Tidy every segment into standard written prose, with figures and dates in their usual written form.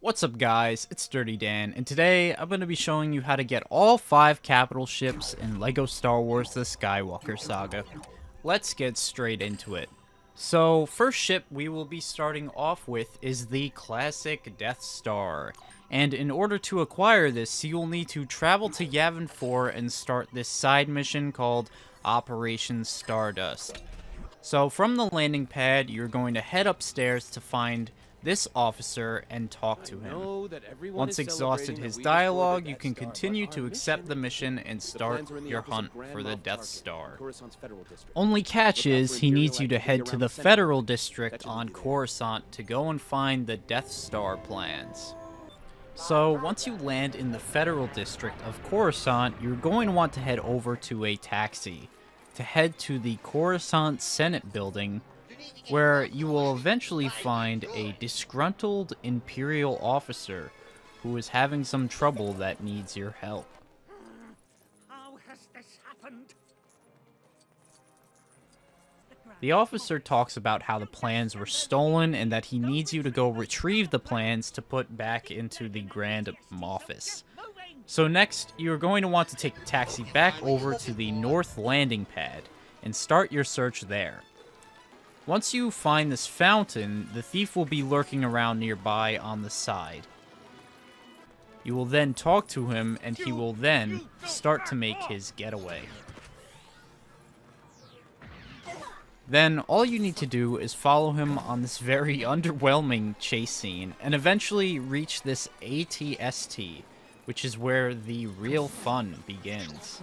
What's up guys, it's Dirty Dan, and today I'm going to be showing you how to get all 5 capital ships in LEGO Star Wars The Skywalker Saga. Let's get straight into it. So, first ship we will be starting off with is the classic Death Star. And in order to acquire this, you'll need to travel to Yavin 4 and start this side mission called Operation Stardust. So from the landing pad, you're going to head upstairs to find this officer and talk to him. Once exhausted his dialogue, you can continue to accept the mission and start your hunt for the Death Star. Only catch is, he needs you to head to the Federal District on Coruscant to go and find the Death Star plans. So once you land in the Federal District of Coruscant, you're going to want to head over to a taxi to head to the Coruscant Senate building, where you will eventually find a disgruntled Imperial officer who is having some trouble that needs your help. How has this happened? The officer talks about how the plans were stolen and that he needs you to go retrieve the plans to put back into the Grand Office. So next, you're going to want to take the taxi back over to the North Landing Pad and start your search there. Once you find this fountain, the thief will be lurking around nearby on the side. You will then talk to him, and he will then start to make his getaway. Then, all you need to do is follow him on this very underwhelming chase scene, and eventually reach this ATST, which is where the real fun begins.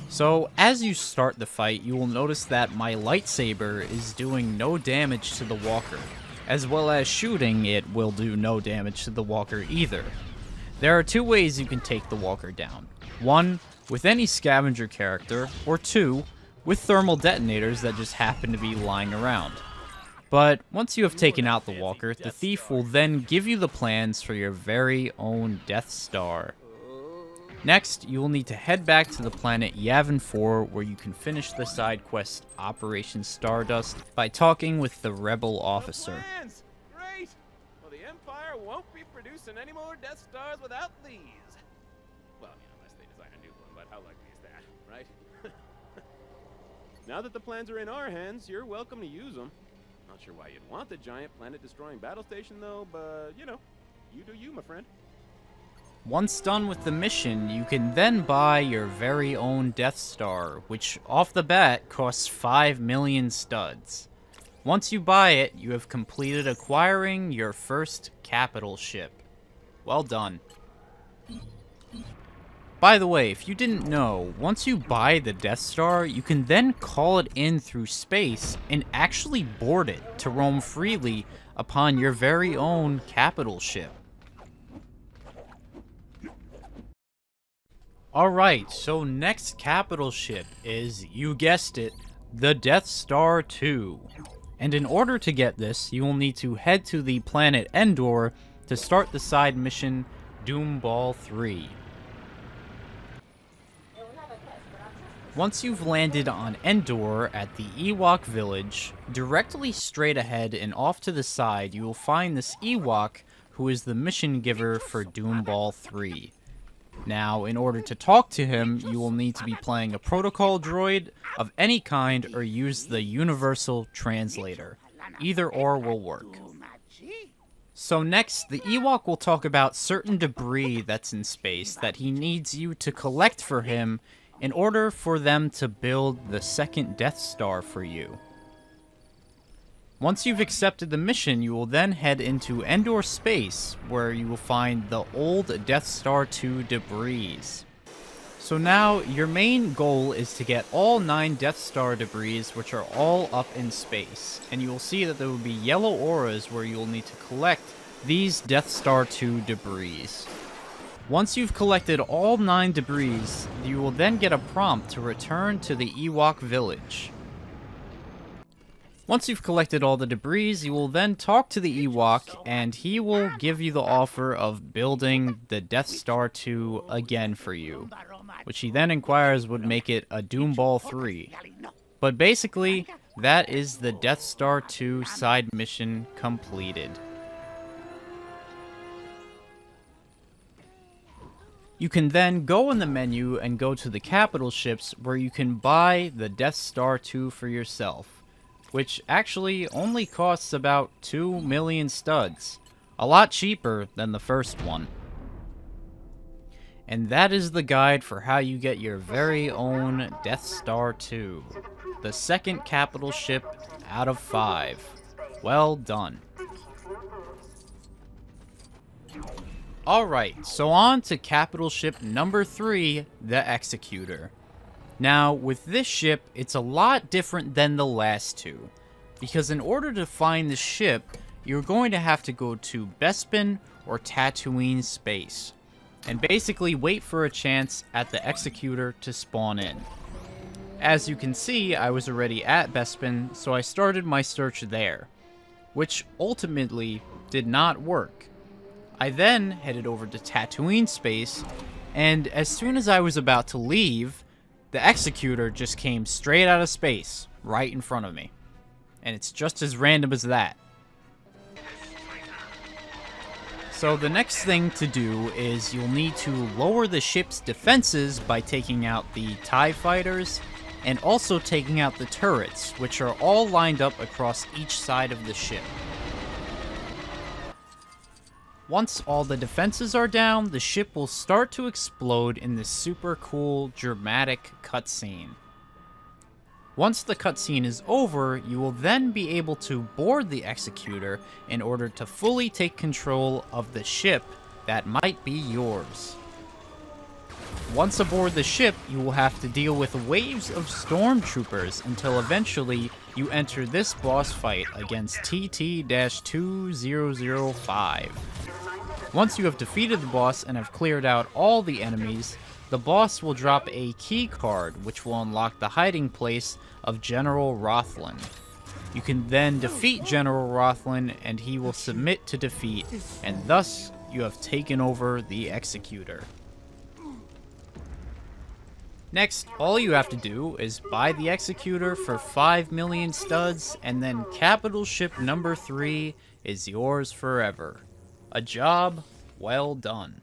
So, as you start the fight, you will notice that my lightsaber is doing no damage to the walker, as well as shooting it will do no damage to the walker either. There are 2 ways you can take the walker down. 1, with any scavenger character, or 2, with thermal detonators that just happen to be lying around. But once you have taken out the walker, the thief will then give you the plans for your very own Death Star. Next, you will need to head back to the planet Yavin 4, where you can finish the side quest Operation Stardust by talking with the rebel officer. Great! Well, the Empire won't be producing any more Death Stars without these. Well, unless they design a new one, but how likely is that, right? Now that the plans are in our hands, you're welcome to use them. Not sure why you'd want the giant planet-destroying battle station, though, but, you know, you do you, my friend. Once done with the mission, you can then buy your very own Death Star, which off the bat costs 5 million studs. Once you buy it, you have completed acquiring your first capital ship. Well done. By the way, if you didn't know, once you buy the Death Star, you can then call it in through space and actually board it to roam freely upon your very own capital ship. Alright, so next capital ship is, you guessed it, the Death Star 2. And in order to get this, you will need to head to the planet Endor to start the side mission Doomball 3. Once you've landed on Endor at the Ewok village, directly straight ahead and off to the side you will find this Ewok who is the mission giver for Doomball 3. Now, in order to talk to him, you will need to be playing a protocol droid of any kind or use the universal translator. Either or will work. So next, the Ewok will talk about certain debris that's in space that he needs you to collect for him in order for them to build the second Death Star for you. Once you've accepted the mission, you will then head into Endor space, where you will find the old Death Star 2 debris. So now, your main goal is to get all 9 Death Star debris, which are all up in space. And you will see that there will be yellow auras where you will need to collect these Death Star 2 debris. Once you've collected all 9 debris, you will then get a prompt to return to the Ewok village. Once you've collected all the debris, you will then talk to the Ewok, and he will give you the offer of building the Death Star 2 again for you, which he then inquires would make it a Doomball 3. But basically, that is the Death Star 2 side mission completed. You can then go in the menu and go to the capital ships where you can buy the Death Star 2 for yourself, which actually only costs about 2 million studs, a lot cheaper than the first one. And that is the guide for how you get your very own Death Star 2, the second capital ship out of 5. Well done. Alright, so on to capital ship number 3, the Executor. Now, with this ship, it's a lot different than the last two, because in order to find the ship, you're going to have to go to Bespin or Tatooine space, and basically wait for a chance at the Executor to spawn in. As you can see, I was already at Bespin, so I started my search there, which ultimately did not work. I then headed over to Tatooine space, and as soon as I was about to leave, the Executor just came straight out of space, right in front of me. And it's just as random as that. So the next thing to do is you'll need to lower the ship's defenses by taking out the TIE fighters and also taking out the turrets, which are all lined up across each side of the ship. Once all the defenses are down, the ship will start to explode in this super cool, dramatic cutscene. Once the cutscene is over, you will then be able to board the Executor in order to fully take control of the ship that might be yours. Once aboard the ship, you will have to deal with waves of stormtroopers until eventually you enter this boss fight against TT-2005. Once you have defeated the boss and have cleared out all the enemies, the boss will drop a key card which will unlock the hiding place of General Rothlin. You can then defeat General Rothlin and he will submit to defeat, and thus you have taken over the Executor. Next, all you have to do is buy the Executor for 5 million studs, and then capital ship number 3 is yours forever. A job well done.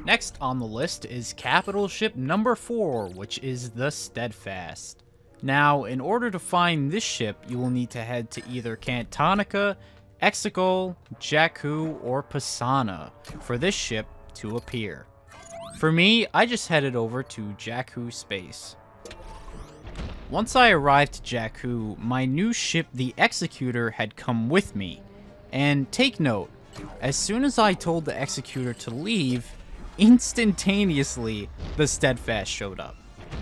Next on the list is capital ship number 4, which is the Steadfast. Now, in order to find this ship, you will need to head to either Cantonica, Exegol, Jakku, or Pisana for this ship to appear. For me, I just headed over to Jakku space. Once I arrived to Jakku, my new ship, the Executor, had come with me. And take note, as soon as I told the Executor to leave, instantaneously the Steadfast showed up.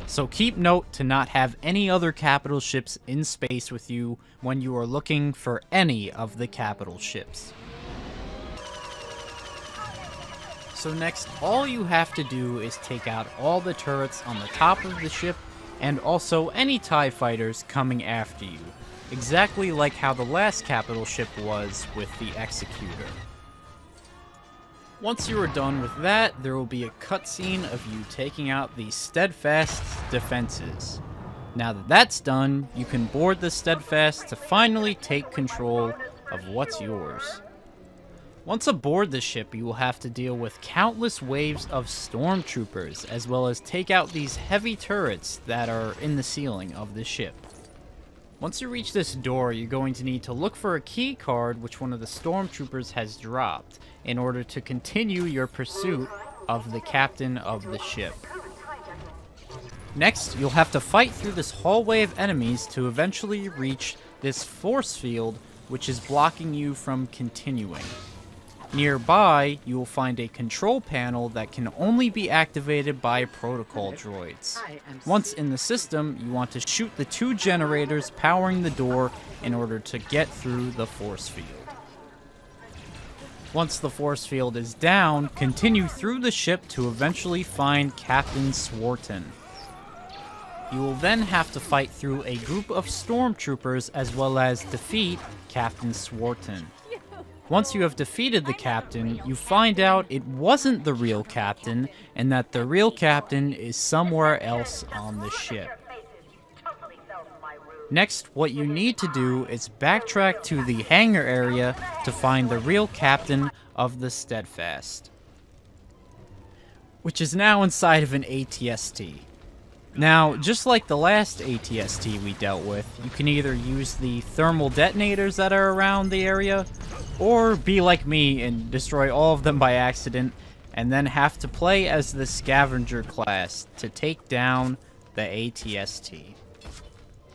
So keep note to not have any other capital ships in space with you when you are looking for any of the capital ships. So next, all you have to do is take out all the turrets on the top of the ship and also any TIE fighters coming after you, exactly like how the last capital ship was with the Executor. Once you are done with that, there will be a cutscene of you taking out the Steadfast's defenses. Now that that's done, you can board the Steadfast to finally take control of what's yours. Once aboard the ship, you will have to deal with countless waves of stormtroopers, as well as take out these heavy turrets that are in the ceiling of the ship. Once you reach this door, you're going to need to look for a key card which one of the stormtroopers has dropped in order to continue your pursuit of the captain of the ship. Next, you'll have to fight through this hallway of enemies to eventually reach this force field which is blocking you from continuing. Nearby, you will find a control panel that can only be activated by protocol droids. Once in the system, you want to shoot the 2 generators powering the door in order to get through the force field. Once the force field is down, continue through the ship to eventually find Captain Swarton. You will then have to fight through a group of stormtroopers as well as defeat Captain Swarton. Once you have defeated the captain, you find out it wasn't the real captain, and that the real captain is somewhere else on the ship. Next, what you need to do is backtrack to the hangar area to find the real captain of the Steadfast, which is now inside of an ATST. Now, just like the last ATST we dealt with, you can either use the thermal detonators that are around the area, or be like me and destroy all of them by accident, and then have to play as the scavenger class to take down the ATST.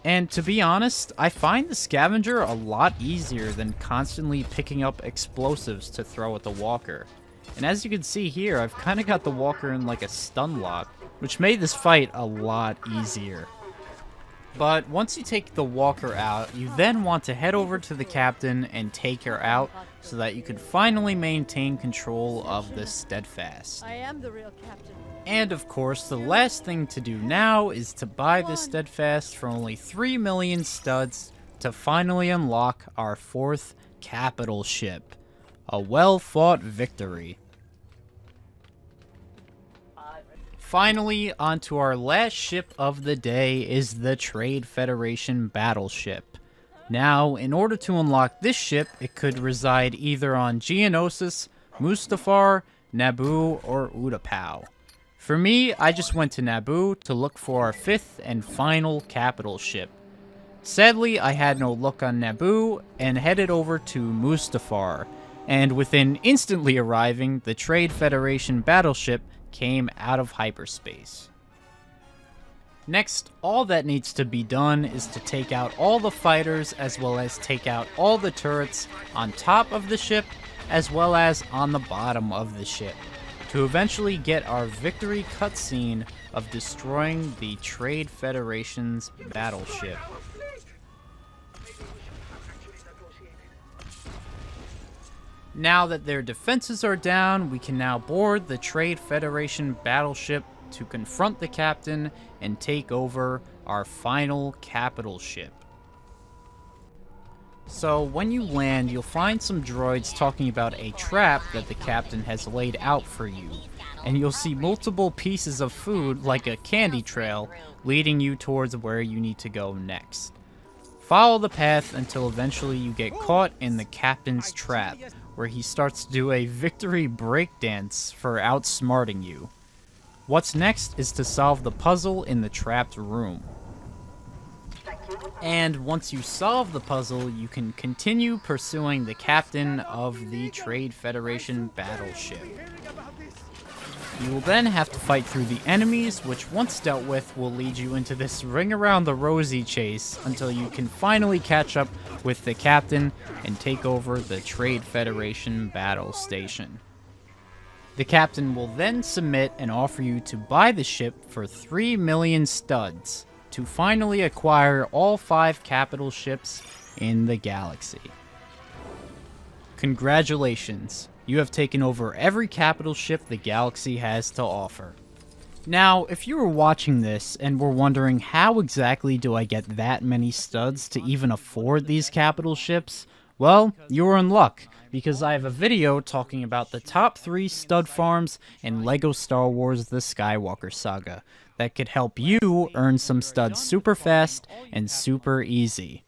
And to be honest, I find the scavenger a lot easier than constantly picking up explosives to throw at the walker. And as you can see here, I've kind of got the walker in like a stun lock, which made this fight a lot easier. But once you take the walker out, you then want to head over to the captain and take her out so that you can finally maintain control of the Steadfast. I am the real captain. And of course, the last thing to do now is to buy the Steadfast for only 3 million studs to finally unlock our 4th capital ship. A well-fought victory. Finally, onto our last ship of the day is the Trade Federation Battleship. Now, in order to unlock this ship, it could reside either on Geonosis, Mustafar, Naboo, or Utapau. For me, I just went to Naboo to look for our 5th and final capital ship. Sadly, I had no luck on Naboo and headed over to Mustafar, and within instantly arriving, the Trade Federation Battleship came out of hyperspace. Next, all that needs to be done is to take out all the fighters as well as take out all the turrets on top of the ship as well as on the bottom of the ship to eventually get our victory cutscene of destroying the Trade Federation's battleship. Now that their defenses are down, we can now board the Trade Federation battleship to confront the captain and take over our final capital ship. So when you land, you'll find some droids talking about a trap that the captain has laid out for you, and you'll see multiple pieces of food like a candy trail leading you towards where you need to go next. Follow the path until eventually you get caught in the captain's trap, where he starts to do a victory breakdance for outsmarting you. What's next is to solve the puzzle in the trapped room. And once you solve the puzzle, you can continue pursuing the captain of the Trade Federation battleship. You will then have to fight through the enemies, which once dealt with will lead you into this ring around the rosy chase until you can finally catch up with the captain and take over the Trade Federation battle station. The captain will then submit and offer you to buy the ship for 3 million studs to finally acquire all 5 capital ships in the galaxy. Congratulations! You have taken over every capital ship the galaxy has to offer. Now, if you were watching this and were wondering how exactly do I get that many studs to even afford these capital ships, well, you were in luck, because I have a video talking about the top 3 stud farms in LEGO Star Wars The Skywalker Saga that could help you earn some studs super fast and super easy.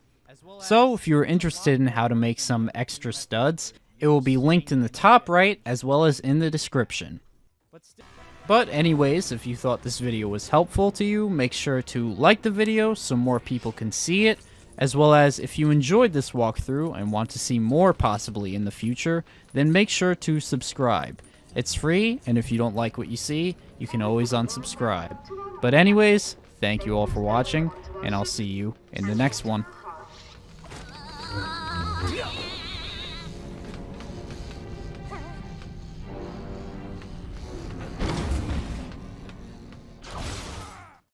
So, if you're interested in how to make some extra studs, it will be linked in the top right as well as in the description. But anyways, if you thought this video was helpful to you, make sure to like the video so more people can see it, as well as if you enjoyed this walkthrough and want to see more possibly in the future, then make sure to subscribe. It's free, and if you don't like what you see, you can always unsubscribe. But anyways, thank you all for watching, and I'll see you in the next one.